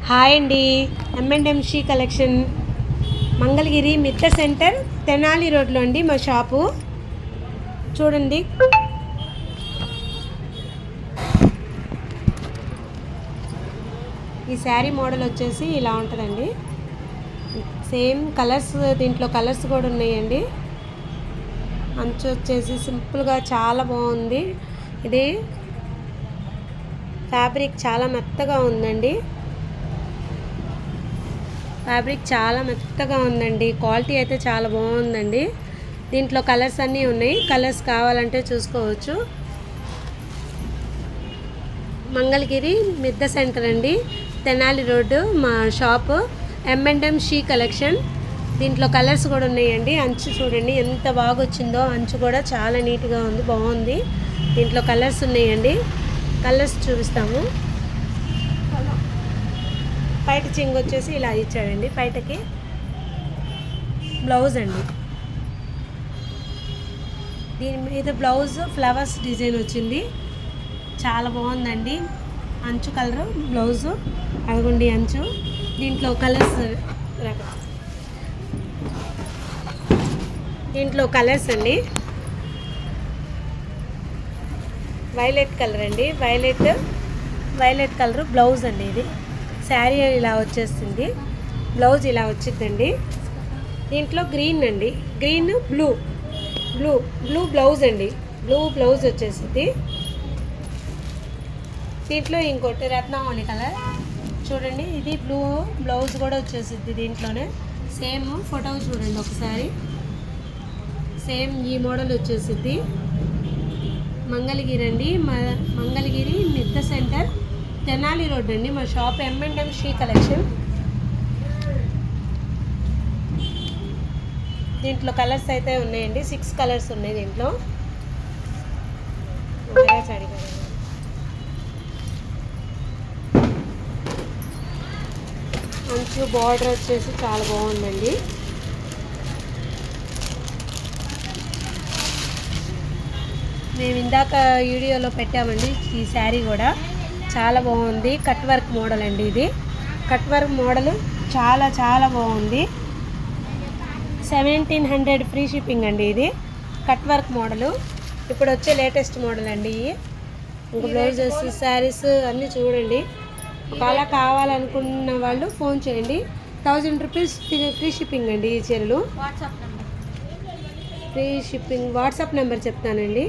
Hi అండి. M&MC collection Mangalagiri మిత్ర centre Tenali రోడ్లో అండి మా షాపు. చూడండి, ఈ శారీ మోడల్ వచ్చేసి ఇలా ఉంటుందండి. సేమ్ కలర్స్, దీంట్లో కలర్స్ కూడా ఉన్నాయండి. అంచు వచ్చేసి సింపుల్గా చాలా బాగుంది. ఇది ఫ్యాబ్రిక్ చాలా మెత్తగా ఉందండి. క్వాలిటీ అయితే చాలా బాగుందండి. దీంట్లో కలర్స్ అన్నీ ఉన్నాయి. కలర్స్ కావాలంటే చూసుకోవచ్చు. మంగళగిరి మిద్ద సెంటర్ అండి, తెనాలి రోడ్డు మా షాపు. M&MC collection. దీంట్లో కలర్స్ కూడా ఉన్నాయండి. అంచు చూడండి ఎంత బాగా వచ్చిందో. అంచు కూడా చాలా నీట్గా ఉంది, బాగుంది. దీంట్లో కలర్స్ ఉన్నాయండి. కలర్స్ చూపిస్తాము. పైట చింగ్ వచ్చేసి ఇలా ఇచ్చాడండి. పైటకి బ్లౌజ్ అండి. దీని మీద బ్లౌజ్ ఫ్లవర్స్ డిజైన్ వచ్చింది, చాలా బాగుందండి. అంచు కలరు బ్లౌజు, అదిగోండి అంచు. దీంట్లో కలర్స్ అండి. వైలెట్ కలర్ అండి, వైలెట్ కలర్ బ్లౌజ్ అండి. ఇది శారీ ఇలా వచ్చేస్తుంది, బ్లౌజ్ ఇలా వచ్చిందండి. దీంట్లో గ్రీన్ అండి, గ్రీన్ బ్లూ బ్లౌజ్ అండి. బ్లూ బ్లౌజ్ వచ్చేసింది. దీంట్లో ఇంకోటి రత్నావళి కలర్ చూడండి, ఇది బ్లూ బ్లౌజ్ కూడా వచ్చేసింది. దీంట్లోనే సేమ్ ఫోటో చూడండి ఒకసారి. సేమ్ ఈ మోడల్ వచ్చేసింది. మంగళగిరి అండి, మంగళగిరి మిద్ద సెంటర్ తెనాలి రోడ్ అండి మా షాప్. M&MC collection. దీంట్లో కలర్స్ అయితే ఉన్నాయండి. 6 కలర్స్ ఉన్నాయి దీంట్లో. మంచి బార్డర్ వచ్చేసి చాలా బాగుందండి. మేము ఇందాక వీడియోలో పెట్టామండి. ఈ శారీ కూడా చాలా బాగుంది. కట్ వర్క్ మోడల్ అండి. ఇది కట్ వర్క్ మోడల్ చాలా చాలా బాగుంది. 1700 ఫ్రీ షిప్పింగ్ అండి. ఇది కట్ వర్క్ మోడలు, ఇప్పుడు వచ్చే లేటెస్ట్ మోడల్ అండి. ఇంకా బ్లౌజెస్, శారీస్ అన్నీ చూడండి. ఒకవేళ కావాలనుకున్న వాళ్ళు ఫోన్ చేయండి. 1000 రూపీస్ ఫ్రీ షిప్పింగ్ అండి. ఈ చీరలు ఫ్రీ షిప్పింగ్. వాట్సాప్ నెంబర్ చెప్తానండి.